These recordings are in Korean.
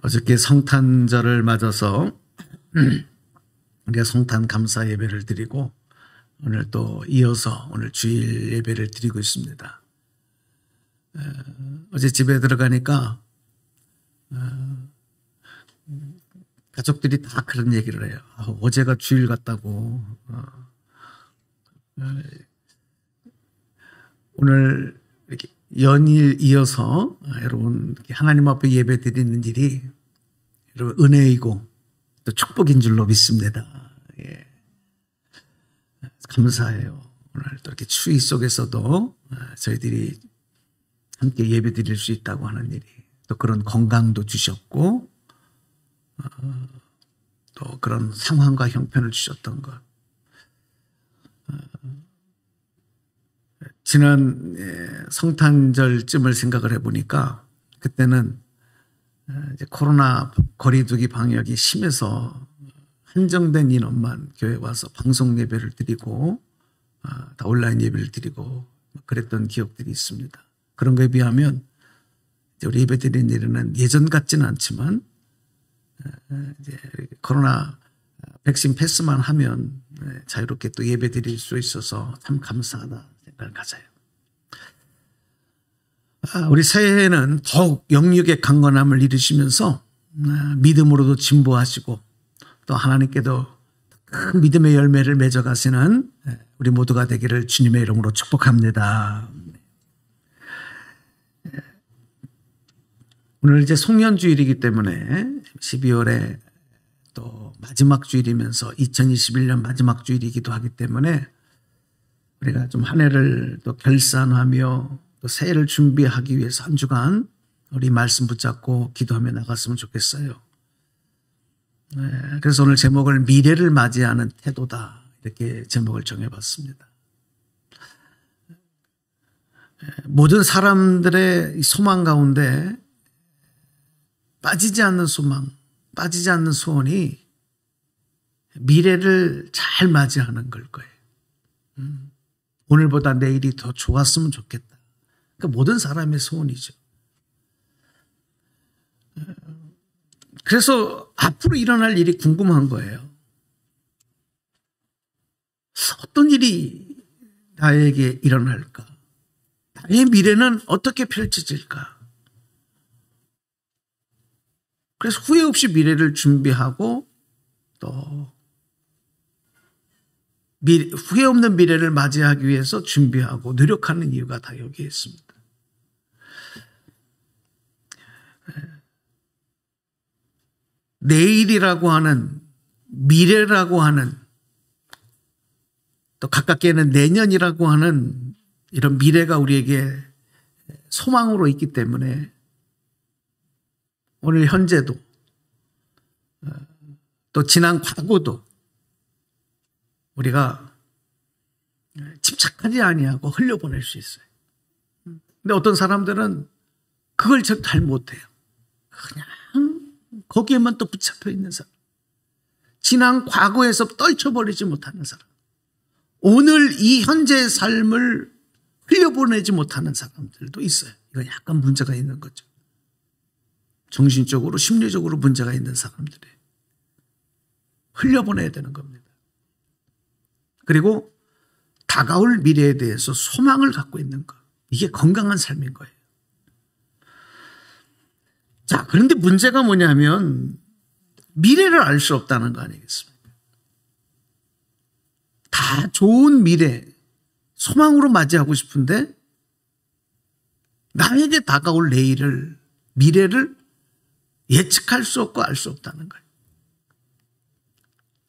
어저께 성탄절을 맞아서 우리가 성탄 감사 예배를 드리고 오늘 또 이어서 오늘 주일 예배를 드리고 있습니다. 어제 집에 들어가니까 가족들이 다 그런 얘기를 해요. 어제가 주일 같다고. 오늘 이렇게 연일 이어서 여러분 하나님 앞에 예배 드리는 일이 여러분 은혜이고 또 축복인 줄로 믿습니다. 예. 감사해요. 오늘 또 이렇게 추위 속에서도 저희들이 함께 예배 드릴 수 있다고 하는 일이 또 그런 건강도 주셨고 또 그런 상황과 형편을 주셨던 것. 지난 성탄절쯤을 생각을 해보니까 그때는 이제 코로나 거리두기 방역이 심해서 한정된 인원만 교회 와서 방송 예배를 드리고 다 온라인 예배를 드리고 그랬던 기억들이 있습니다. 그런 거에 비하면 이제 우리 예배 드리는 일은 예전 같지는 않지만 이제 코로나 백신 패스만 하면 자유롭게 또 예배 드릴 수 있어서 참 감사하다 생각을 가져요. 우리 새해에는 더욱 영육의 강건함을 이루시면서 믿음으로도 진보하시고 또 하나님께도 큰 믿음의 열매를 맺어가시는 우리 모두가 되기를 주님의 이름으로 축복합니다. 오늘 이제 송년주일이기 때문에 12월에 또 마지막 주일이면서 2021년 마지막 주일이기도 하기 때문에 우리가 좀 한 해를 또 결산하며 또 새해를 준비하기 위해서 한 주간 우리 말씀 붙잡고 기도하며 나갔으면 좋겠어요. 그래서 오늘 제목을 미래를 맞이하는 태도다 이렇게 제목을 정해봤습니다. 모든 사람들의 소망 가운데 빠지지 않는 소망, 빠지지 않는 소원이 미래를 잘 맞이하는 걸 거예요. 오늘보다 내일이 더 좋았으면 좋겠다. 그러니까 모든 사람의 소원이죠. 그래서 앞으로 일어날 일이 궁금한 거예요. 어떤 일이 나에게 일어날까? 나의 미래는 어떻게 펼쳐질까? 그래서 후회 없이 미래를 준비하고 또 후회 없는 미래를 맞이하기 위해서 준비하고 노력하는 이유가 다 여기에 있습니다. 내일이라고 하는 미래라고 하는 또 가깝게는 내년이라고 하는 이런 미래가 우리에게 소망으로 있기 때문에 오늘 현재도 또 지난 과거도 우리가 집착하지 아니하고 흘려보낼 수 있어요. 근데 어떤 사람들은 그걸 잘 못해요. 그냥 거기에만 또 붙잡혀 있는 사람. 지난 과거에서 떨쳐버리지 못하는 사람. 오늘 이 현재의 삶을 흘려보내지 못하는 사람들도 있어요. 이건 약간 문제가 있는 거죠. 정신적으로 심리적으로 문제가 있는 사람들이 흘려보내야 되는 겁니다. 그리고 다가올 미래에 대해서 소망을 갖고 있는 것. 이게 건강한 삶인 거예요. 자, 그런데 문제가 뭐냐면 미래를 알 수 없다는 거 아니겠습니까? 다 좋은 미래, 소망으로 맞이하고 싶은데 나에게 다가올 내일을, 미래를 예측할 수 없고 알 수 없다는 거예요.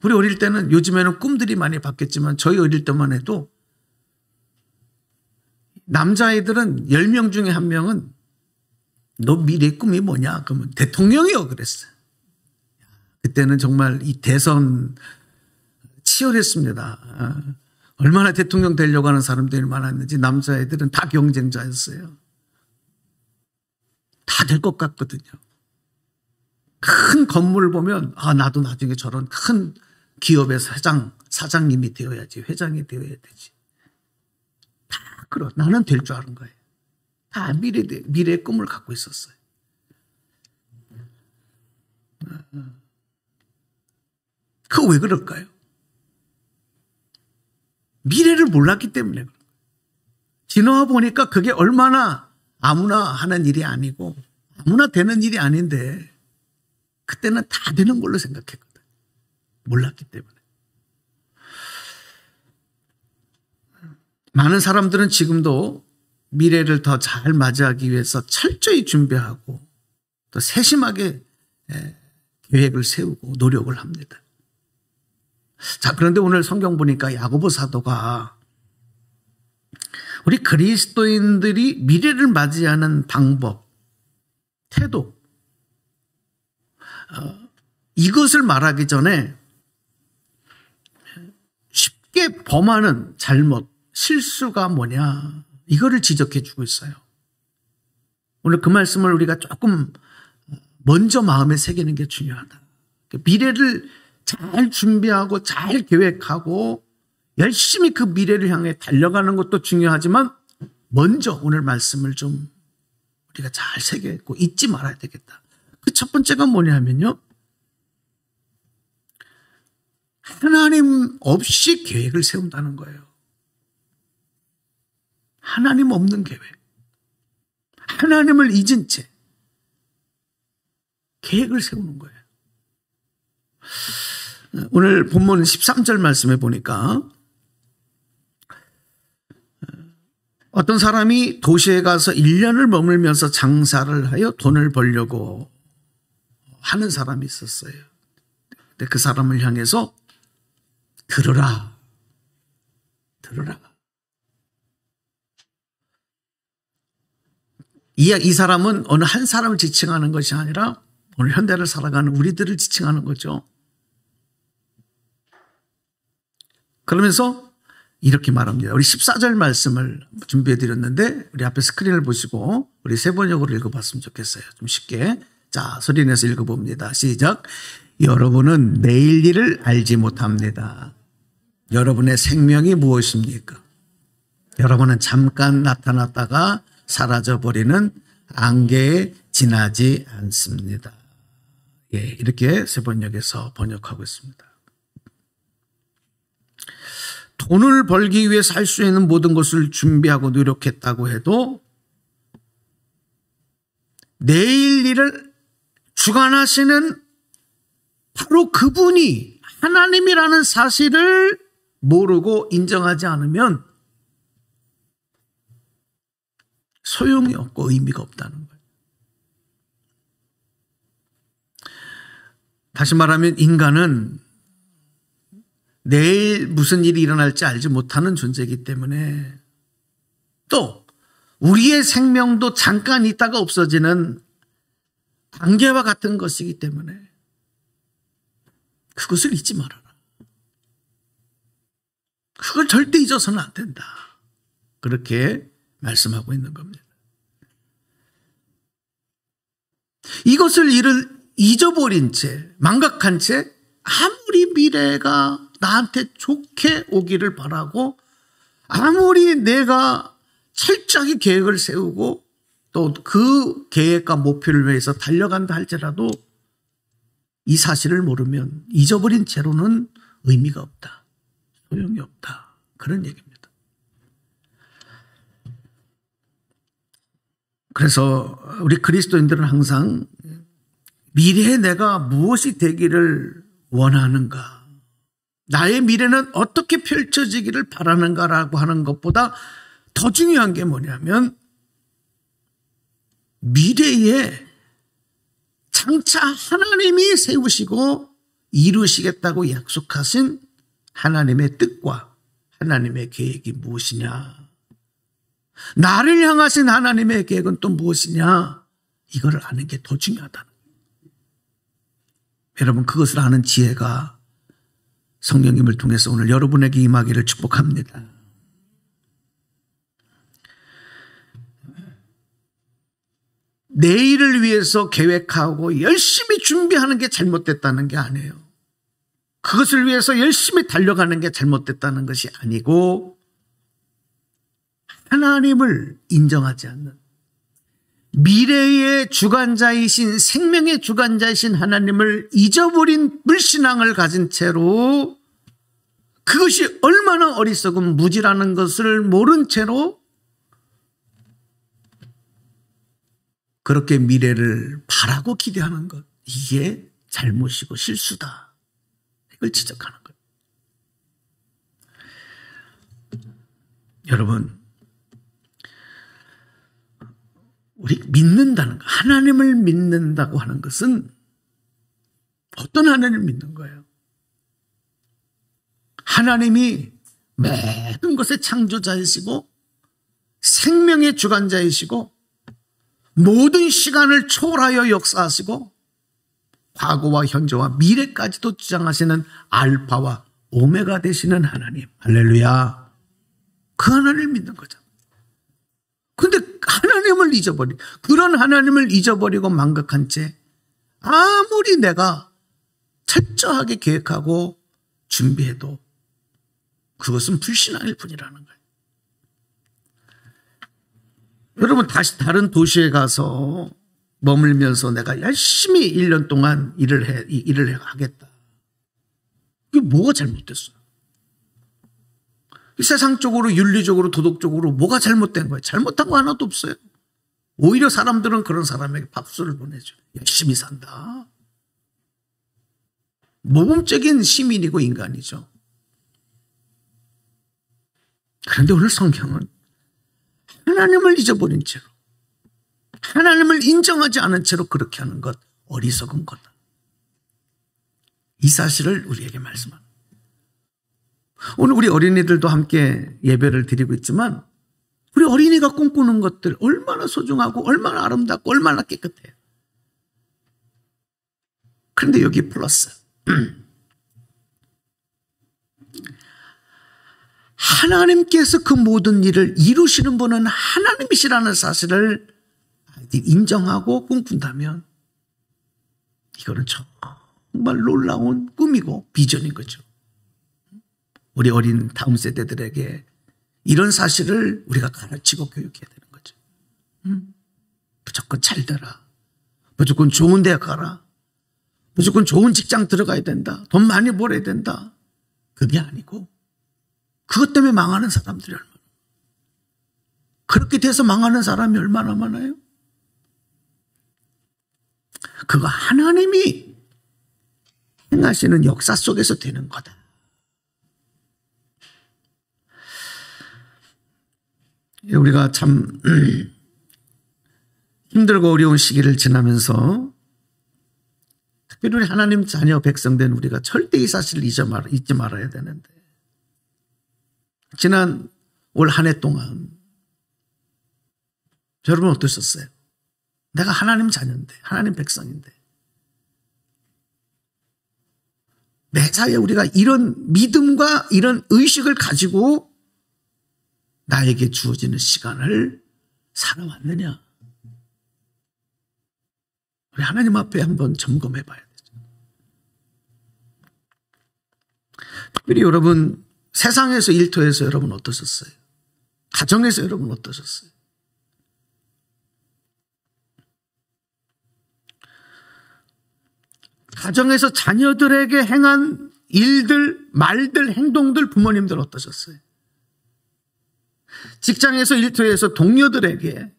우리 어릴 때는 요즘에는 꿈들이 많이 바뀌었지만 저희 어릴 때만 해도 남자아이들은 10명 중에 1명은 너 미래 꿈이 뭐냐? 그러면 대통령이요 그랬어요. 그때는 정말 이 대선 치열했습니다. 얼마나 대통령 되려고 하는 사람들이 많았는지 남자애들은 다 경쟁자였어요. 다 될 것 같거든요. 큰 건물을 보면 나도 나중에 저런 큰 기업의 사장님이 되어야지, 회장이 되어야 되지. 다 나는 될 줄 아는 거예요. 다 미래의 꿈을 갖고 있었어요. 그거 왜 그럴까요? 미래를 몰랐기 때문에. 지나와 보니까 그게 얼마나 아무나 하는 일이 아니고 아무나 되는 일이 아닌데 그때는 다 되는 걸로 생각했거든. 몰랐기 때문에. 많은 사람들은 지금도 미래를 더 잘 맞이하기 위해서 철저히 준비하고 또 세심하게 계획을 세우고 노력을 합니다. 자, 그런데 오늘 성경 보니까 야고보 사도가 우리 그리스도인들이 미래를 맞이하는 방법, 태도, 이것을 말하기 전에 쉽게 범하는 잘못, 실수가 뭐냐, 이거를 지적해 주고 있어요. 오늘 그 말씀을 우리가 조금 먼저 마음에 새기는 게 중요하다. 미래를 잘 준비하고 잘 계획하고 열심히 그 미래를 향해 달려가는 것도 중요하지만 먼저 오늘 말씀을 좀 우리가 잘 새겼고 잊지 말아야 되겠다. 그 첫 번째가 뭐냐면요. 하나님 없이 계획을 세운다는 거예요. 하나님 없는 계획. 하나님을 잊은 채 계획을 세우는 거예요. 오늘 본문 13절 말씀에 보니까 어떤 사람이 도시에 가서 1년을 머물면서 장사를 하여 돈을 벌려고 하는 사람이 있었어요. 근데 그 사람을 향해서 들으라. 이 사람은 어느 한 사람을 지칭하는 것이 아니라 오늘 현대를 살아가는 우리들을 지칭하는 거죠. 그러면서 이렇게 말합니다. 우리 14절 말씀을 준비해 드렸는데 우리 앞에 스크린을 보시고 우리 세 번역으로 읽어봤으면 좋겠어요. 좀 쉽게. 자, 소리 내서 읽어봅니다. 시작. 여러분은 내일 일을 알지 못합니다. 여러분의 생명이 무엇입니까? 여러분은 잠깐 나타났다가 사라져버리는 안개에 지나지 않습니다. 예, 이렇게 세 번역에서 번역하고 있습니다. 돈을 벌기 위해서 할 수 있는 모든 것을 준비하고 노력했다고 해도 내일 일을 주관하시는 바로 그분이 하나님이라는 사실을 모르고 인정하지 않으면 소용이 없고 의미가 없다는 거예요. 다시 말하면 인간은 내일 무슨 일이 일어날지 알지 못하는 존재이기 때문에 또 우리의 생명도 잠깐 있다가 없어지는 안개와 같은 것이기 때문에 그것을 잊지 말아라. 그걸 절대 잊어서는 안 된다. 그렇게 말씀하고 있는 겁니다. 이것을 잊어버린 채, 망각한 채 아무리 미래가 나한테 좋게 오기를 바라고 아무리 내가 철저하게 계획을 세우고 또 그 계획과 목표를 위해서 달려간다 할지라도 이 사실을 모르면 잊어버린 채로는 의미가 없다. 소용이 없다. 그런 얘기입니다. 그래서 우리 그리스도인들은 항상 미래에 내가 무엇이 되기를 원하는가, 나의 미래는 어떻게 펼쳐지기를 바라는가라고 하는 것보다 더 중요한 게 뭐냐면 미래에 장차 하나님이 세우시고 이루시겠다고 약속하신 하나님의 뜻과 하나님의 계획이 무엇이냐, 나를 향하신 하나님의 계획은 또 무엇이냐, 이걸 아는 게 더 중요하다는 거예요. 여러분, 그것을 아는 지혜가 성령님을 통해서 오늘 여러분에게 임하기를 축복합니다. 내일을 위해서 계획하고 열심히 준비하는 게 잘못됐다는 게 아니에요. 그것을 위해서 열심히 달려가는 게 잘못됐다는 것이 아니고 하나님을 인정하지 않는, 미래의 주관자이신, 생명의 주관자이신 하나님을 잊어버린 불신앙을 가진 채로, 그것이 얼마나 어리석은 무지라는 것을 모른 채로 그렇게 미래를 바라고 기대하는 것, 이게 잘못이고 실수다. 이걸 지적하는 거예요. 여러분, 우리 믿는다는 거, 하나님을 믿는다고 하는 것은 어떤 하나님을 믿는 거예요? 하나님이 모든 것의 창조자이시고 생명의 주관자이시고 모든 시간을 초월하여 역사하시고 과거와 현재와 미래까지도 주장하시는 알파와 오메가 되시는 하나님. 할렐루야. 그 하나님을 믿는 거죠. 근데 하나님을 그런 하나님을 잊어버리고 망각한 채 아무리 내가 철저하게 계획하고 준비해도 그것은 불신앙일 뿐이라는 거예요. 여러분, 다시 다른 도시에 가서 머물면서 내가 열심히 1년 동안 일을 하겠다. 이게 뭐가 잘못됐어요? 세상적으로, 윤리적으로, 도덕적으로 뭐가 잘못된 거예요? 잘못한 거 하나도 없어요. 오히려 사람들은 그런 사람에게 박수를 보내죠. 열심히 산다. 모범적인 시민이고 인간이죠. 그런데 오늘 성경은 하나님을 잊어버린 채로, 하나님을 인정하지 않은 채로 그렇게 하는 것, 어리석은 거다. 이 사실을 우리에게 말씀합니다. 오늘 우리 어린이들도 함께 예배를 드리고 있지만 우리 어린이가 꿈꾸는 것들 얼마나 소중하고 얼마나 아름답고 얼마나 깨끗해요. 그런데 여기 플러스, 하나님께서 그 모든 일을 이루시는 분은 하나님이시라는 사실을 인정하고 꿈꾼다면 이거는 정말 놀라운 꿈이고 비전인 거죠. 우리 어린 다음 세대들에게 이런 사실을 우리가 가르치고 교육해야 되는 거죠. 무조건 잘 되라. 무조건 좋은 데 가라. 무조건 좋은 직장 들어가야 된다. 돈 많이 벌어야 된다. 그게 아니고 그것 때문에 망하는 사람들이 얼마나, 그렇게 돼서 망하는 사람이 얼마나 많아요? 그거 하나님이 행하시는 역사 속에서 되는 거다. 우리가 참 힘들고 어려운 시기를 지나면서 특별히 우리 하나님 자녀 백성된 우리가 절대 이 사실을 잊지 말아야 되는데, 지난 올 한 해 동안 여러분 어떠셨어요? 내가 하나님 자녀인데, 하나님 백성인데, 매사에 우리가 이런 믿음과 이런 의식을 가지고 나에게 주어지는 시간을 살아왔느냐? 우리 하나님 앞에 한번 점검해 봐야 되죠. 특별히 여러분, 세상에서, 일터에서 여러분 어떠셨어요? 가정에서 여러분 어떠셨어요? 가정에서 자녀들에게 행한 일들, 말들, 행동들, 부모님들 어떠셨어요? 직장에서, 일터에서 동료들에게,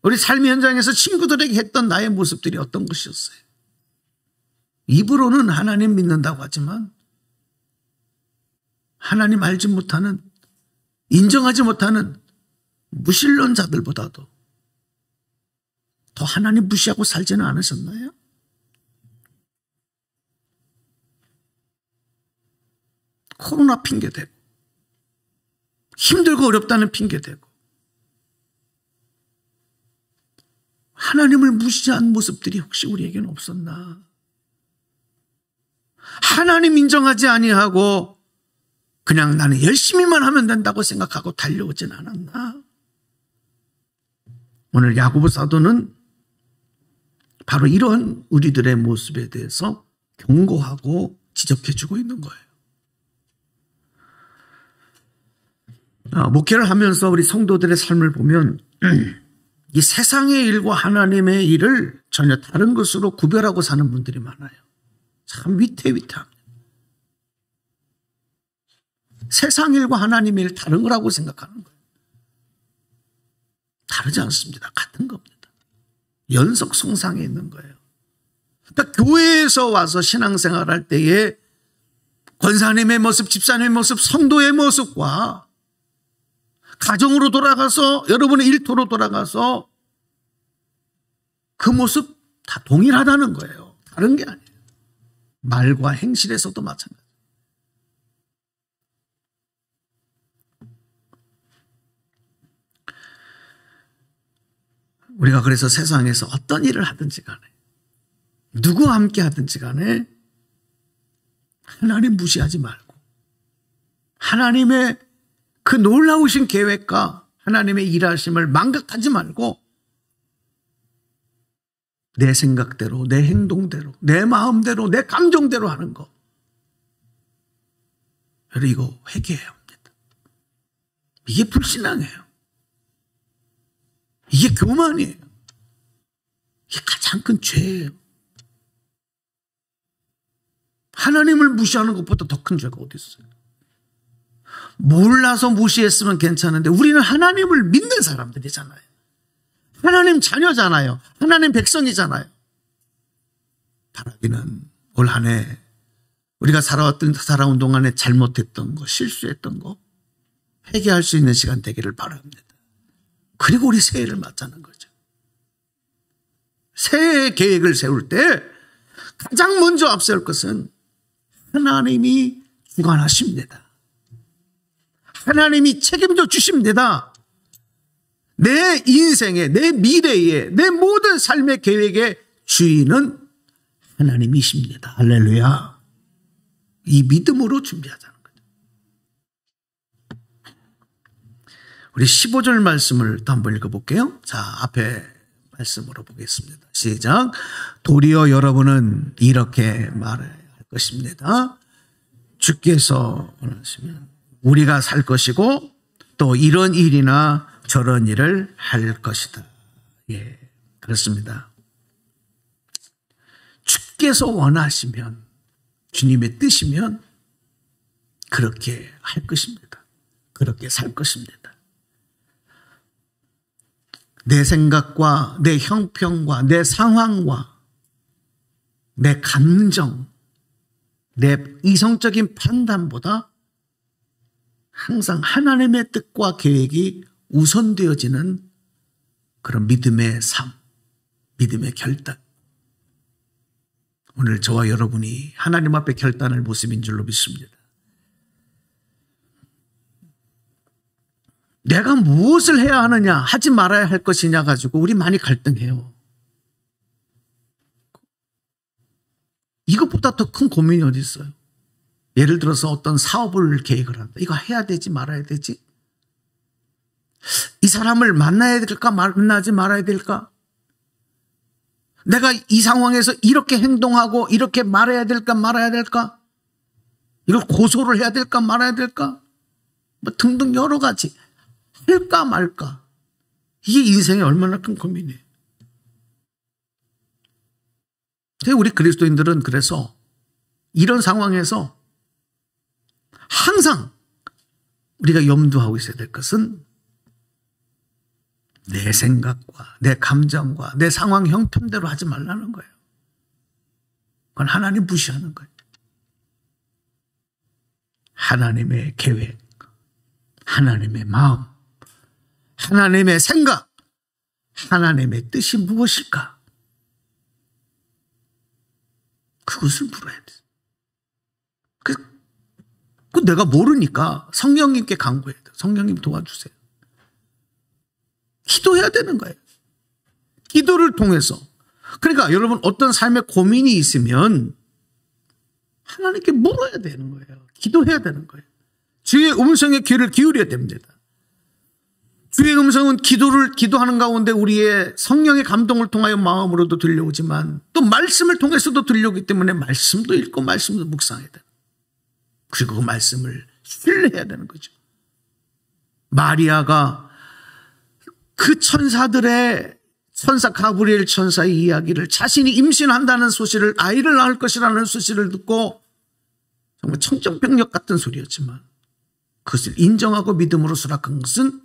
우리 삶의 현장에서 친구들에게 했던 나의 모습들이 어떤 것이었어요? 입으로는 하나님 믿는다고 하지만 하나님 알지 못하는, 인정하지 못하는 무신론자들보다도 더 하나님 무시하고 살지는 않으셨나요? 코로나 핑계대고, 힘들고 어렵다는 핑계대고, 하나님을 무시한 모습들이 혹시 우리에게는 없었나? 하나님 인정하지 아니하고 그냥 나는 열심히만 하면 된다고 생각하고 달려오진 않았나? 오늘 야고보 사도는 바로 이런 우리들의 모습에 대해서 경고하고 지적해주고 있는 거예요. 목회를 하면서 우리 성도들의 삶을 보면 이 세상의 일과 하나님의 일을 전혀 다른 것으로 구별하고 사는 분들이 많아요. 참 위태위태합니다. 세상 일과 하나님의 일 다른 거라고 생각하는 거예요. 다르지 않습니다. 같은 겁니다. 연속 성상에 있는 거예요. 그러니까 교회에서 와서 신앙생활할 때에 권사님의 모습, 집사님의 모습, 성도의 모습과 가정으로 돌아가서 여러분의 일터로 돌아가서 그 모습 다 동일하다는 거예요. 다른 게 아니에요. 말과 행실에서도 마찬가지. 우리가 그래서 세상에서 어떤 일을 하든지 간에 누구와 함께 하든지 간에 하나님 무시하지 말고 하나님의 그 놀라우신 계획과 하나님의 일하심을 망각하지 말고 내 생각대로, 내 행동대로, 내 마음대로, 내 감정대로 하는 거. 여러분 이거 회개해야 합니다. 이게 불신앙이에요. 이게 교만이에요. 이게 가장 큰 죄예요. 하나님을 무시하는 것보다 더 큰 죄가 어디 있어요? 몰라서 무시했으면 괜찮은데 우리는 하나님을 믿는 사람들이잖아요. 하나님 자녀잖아요. 하나님 백성이잖아요. 바라기는 올 한 해 우리가 살아온 동안에 잘못했던 거, 실수했던 거 회개할 수 있는 시간 되기를 바랍니다. 그리고 우리 새해를 맞자는 거죠. 새해 계획을 세울 때 가장 먼저 앞세울 것은 하나님이 주관하십니다. 하나님이 책임져 주십니다. 내 인생에, 내 미래에, 내 모든 삶의 계획의 주인은 하나님이십니다. 할렐루야. 이 믿음으로 준비하자는 거죠. 우리 15절 말씀을 또 한번 읽어볼게요. 자, 앞에 말씀으로 보겠습니다. 시작. 도리어 여러분은 이렇게 말해야 할 것입니다. 주께서 원하시면 우리가 살 것이고 또 이런 일이나 저런 일을 할 것이다. 예, 그렇습니다. 주께서 원하시면, 주님의 뜻이면 그렇게 할 것입니다. 그렇게 살 것입니다. 내 생각과 내 형평과 내 상황과 내 감정, 내 이성적인 판단보다 항상 하나님의 뜻과 계획이 우선되어지는 그런 믿음의 삶, 믿음의 결단. 오늘 저와 여러분이 하나님 앞에 결단할 모습인 줄로 믿습니다. 내가 무엇을 해야 하느냐, 하지 말아야 할 것이냐 가지고 우리 많이 갈등해요. 이것보다 더 큰 고민이 어디 있어요? 예를 들어서 어떤 사업을 계획을 한다. 이거 해야 되지 말아야 되지? 이 사람을 만나야 될까 만나지 말아야 될까? 내가 이 상황에서 이렇게 행동하고 이렇게 말해야 될까 말아야 될까? 이걸 고소를 해야 될까 말아야 될까? 뭐 등등 여러 가지. 할까 말까? 이게 인생에 얼마나 큰 고민이에요. 우리 그리스도인들은 그래서 이런 상황에서 항상 우리가 염두하고 있어야 될 것은 내 생각과 내 감정과 내 상황 형편대로 하지 말라는 거예요. 그건 하나님 무시하는 거예요. 하나님의 계획, 하나님의 마음, 하나님의 생각, 하나님의 뜻이 무엇일까? 그것을 물어야 돼. 그 내가 모르니까 성령님께 간구해야 돼. 성령님 도와주세요. 기도해야 되는 거예요. 기도를 통해서. 그러니까 여러분 어떤 삶에 고민이 있으면 하나님께 물어야 되는 거예요. 기도해야 되는 거예요. 주의 음성에 귀를 기울여야 됩니다. 주의 음성은 기도하는 가운데 우리의 성령의 감동을 통하여 마음으로도 들려오지만 또 말씀을 통해서도 들려오기 때문에 말씀도 읽고 말씀도 묵상해야 돼요. 그리고 그 말씀을 신뢰해야 되는 거죠. 마리아가 그 천사 가브리엘 천사의 이야기를, 자신이 임신한다는 소식을, 아이를 낳을 것이라는 소식을 듣고 정말 청정병력 같은 소리였지만 그것을 인정하고 믿음으로 수락한 것은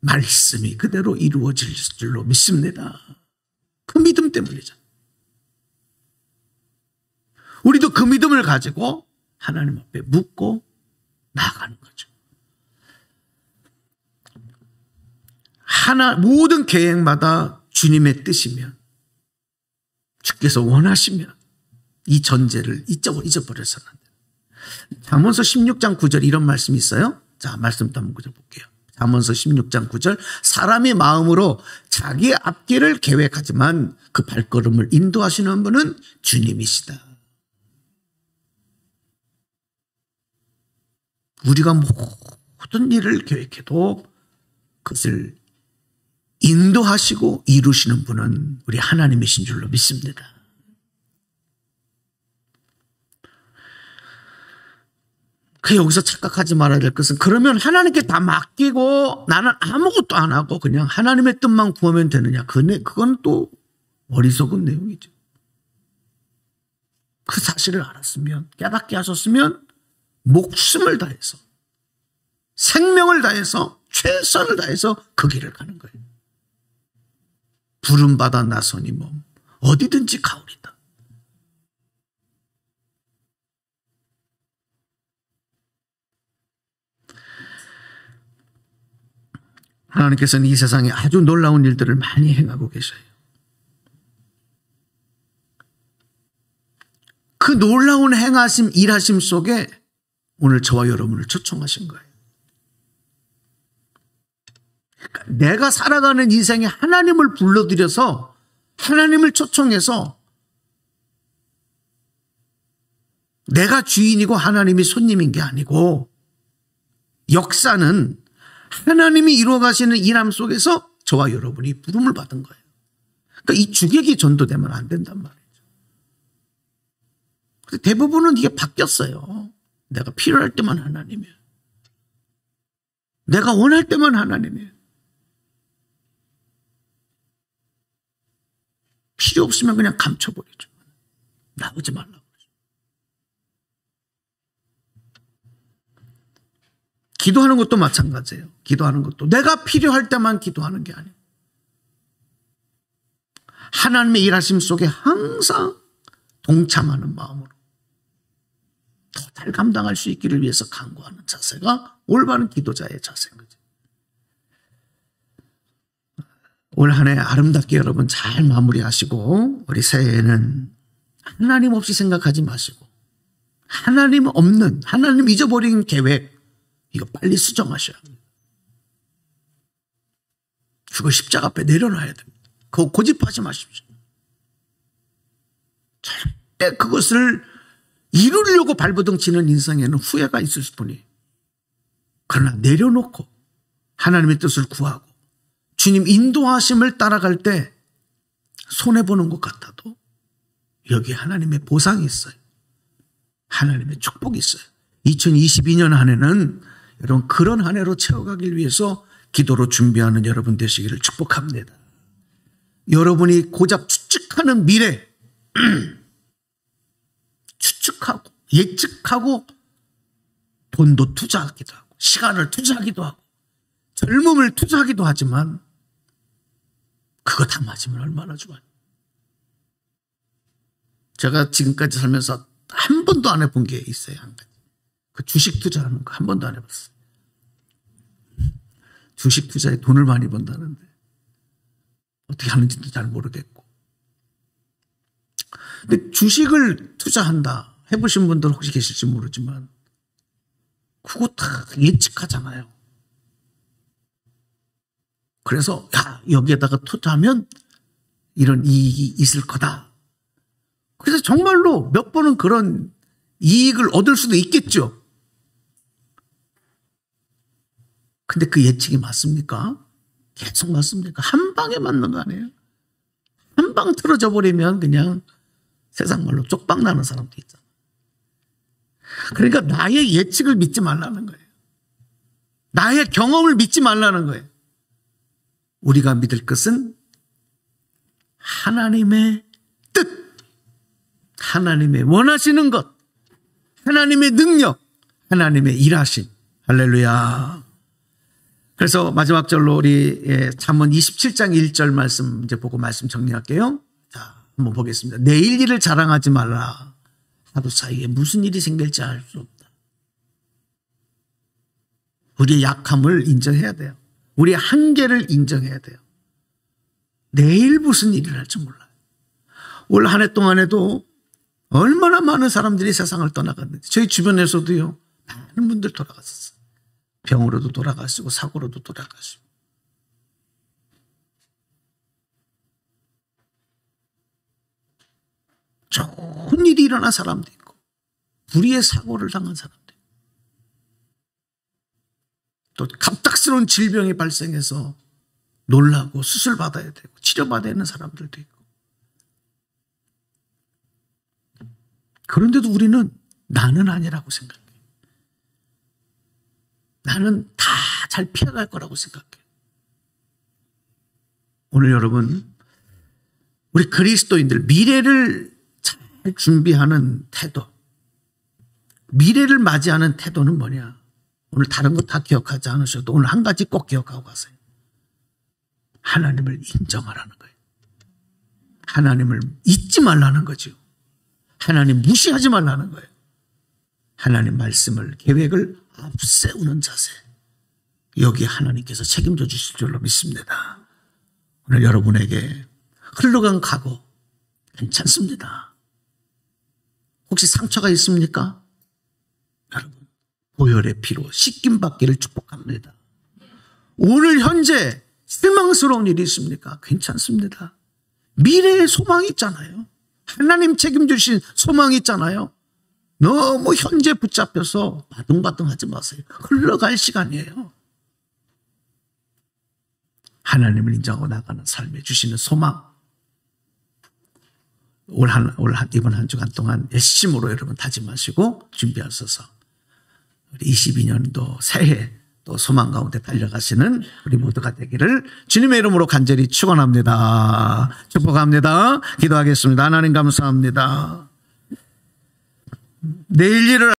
말씀이 그대로 이루어질 줄로 믿습니다. 그 믿음 때문이죠. 우리도 그 믿음을 가지고 하나님 앞에 묻고 나아가는 거죠. 모든 계획마다 주님의 뜻이면, 주께서 원하시면 이 전제를 잊어버려서는 안 돼요. 잠언서 16장 9절 이런 말씀이 있어요. 자, 말씀도 한번 볼게요. 잠언서 16장 9절, 사람이 마음으로 자기의 앞길을 계획하지만 그 발걸음을 인도하시는 분은 주님이시다. 우리가 모든 일을 계획해도 그것을 인도하시고 이루시는 분은 우리 하나님이신 줄로 믿습니다. 여기서 착각하지 말아야 될 것은, 그러면 하나님께 다 맡기고 나는 아무것도 안 하고 그냥 하나님의 뜻만 구하면 되느냐? 그건 또 어리석은 내용이죠. 그 사실을 알았으면, 깨닫게 하셨으면 목숨을 다해서, 생명을 다해서, 최선을 다해서 그 길을 가는 거예요. 부름받아 나서니 몸 어디든지 가오리다. 하나님께서는 이 세상에 아주 놀라운 일들을 많이 행하고 계셔요. 그 놀라운 행하심, 일하심 속에 오늘 저와 여러분을 초청하신 거예요. 그러니까 내가 살아가는 인생에 하나님을 불러들여서, 하나님을 초청해서, 내가 주인이고 하나님이 손님인 게 아니고, 역사는 하나님이 이루어가시는 일함 속에서 저와 여러분이 부름을 받은 거예요. 그러니까 이 주객이 전도되면 안 된단 말이죠. 근데 대부분은 이게 바뀌었어요. 내가 필요할 때만 하나님이에요. 내가 원할 때만 하나님이에요. 필요 없으면 그냥 감춰버리죠. 나오지 말라고. 기도하는 것도 마찬가지예요. 기도하는 것도 내가 필요할 때만 기도하는 게 아니에요. 하나님의 일하심 속에 항상 동참하는 마음으로 더 잘 감당할 수 있기를 위해서 간구하는 자세가 올바른 기도자의 자세인 거죠. 올 한 해 아름답게 여러분 잘 마무리하시고, 우리 새해에는 하나님 없이 생각하지 마시고, 하나님 없는, 하나님 잊어버린 계획, 이거 빨리 수정하셔야 합니다. 그거 십자가 앞에 내려놔야 됩니다. 그거 고집하지 마십시오. 절대 그것을 이루려고 발버둥 치는 인생에는 후회가 있을 뿐이. 그러나 내려놓고 하나님의 뜻을 구하고 주님 인도하심을 따라갈 때 손해보는 것 같아도 여기에 하나님의 보상이 있어요. 하나님의 축복이 있어요. 2022년 한 해는 여러분 그런 한 해로 채워가길 위해서 기도로 준비하는 여러분 되시기를 축복합니다. 여러분이 고작 추측하는 미래, 추측하고 예측하고 돈도 투자하기도 하고 시간을 투자하기도 하고 젊음을 투자하기도 하지만 그거 다 맞으면 얼마나 좋아요. 제가 지금까지 살면서 한 번도 안 해본 게 있어요. 한 가지. 그 주식 투자하는 거 한 번도 안 해봤어요. 주식 투자에 돈을 많이 번다는데 어떻게 하는지도 잘 모르겠고. 근데 주식을 투자한다 해보신 분들 혹시 계실지 모르지만 그거 다 예측하잖아요. 그래서 야 여기에다가 투자하면 이런 이익이 있을 거다. 그래서 정말로 몇 번은 그런 이익을 얻을 수도 있겠죠. 근데 그 예측이 맞습니까? 계속 맞습니까? 한 방에 맞는 거 아니에요? 한 방 틀어져 버리면 그냥 세상 말로 쪽방 나는 사람도 있잖아. 그러니까 나의 예측을 믿지 말라는 거예요. 나의 경험을 믿지 말라는 거예요. 우리가 믿을 것은 하나님의 뜻, 하나님의 원하시는 것, 하나님의 능력, 하나님의 일하심. 할렐루야. 그래서 마지막 절로 우리 잠언 27장 1절 말씀 이제 보고 말씀 정리할게요. 자, 한번 보겠습니다. 내일 일을 자랑하지 말라. 하루 사이에 무슨 일이 생길지 알 수 없다. 우리의 약함을 인정해야 돼요. 우리의 한계를 인정해야 돼요. 내일 무슨 일이 날지 몰라요. 올 한 해 동안에도 얼마나 많은 사람들이 세상을 떠나갔는지 저희 주변에서도요. 많은 분들 돌아갔었어요. 병으로도 돌아가시고 사고로도 돌아가시고. 좋은 일이 일어난 사람도 있고 불의의 사고를 당한 사람도 있고 또 갑작스러운 질병이 발생해서 놀라고 수술받아야 되고 치료받아야 하는 사람들도 있고. 그런데도 우리는 나는 아니라고 생각해. 나는 다 잘 피해갈 거라고 생각해. 오늘 여러분, 우리 그리스도인들 미래를 잘 준비하는 태도, 미래를 맞이하는 태도는 뭐냐? 오늘 다른 거 다 기억하지 않으셔도 오늘 한 가지 꼭 기억하고 가세요. 하나님을 인정하라는 거예요. 하나님을 잊지 말라는 거죠. 하나님 무시하지 말라는 거예요. 하나님 말씀을, 계획을 앞세우는 자세. 여기 하나님께서 책임져 주실 줄로 믿습니다. 오늘 여러분에게 흘러간 각오 괜찮습니다. 혹시 상처가 있습니까? 여러분, 보혈의 피로 씻김 받기를 축복합니다. 오늘 현재 실망스러운 일이 있습니까? 괜찮습니다. 미래의 소망이 있잖아요. 하나님 책임주신 소망이 있잖아요. 너무 현재 붙잡혀서 바둥바둥하지 마세요. 흘러갈 시간이에요. 하나님을 인정하고 나가는 삶에 주시는 소망. 이번 한 주간 동안 열심으로 여러분 다짐하시고 준비하셔서 우리 22년도 새해 또 소망 가운데 달려가시는 우리 모두가 되기를 주님의 이름으로 간절히 축원합니다. 축복합니다. 기도하겠습니다. 하나님 감사합니다. 내일 일을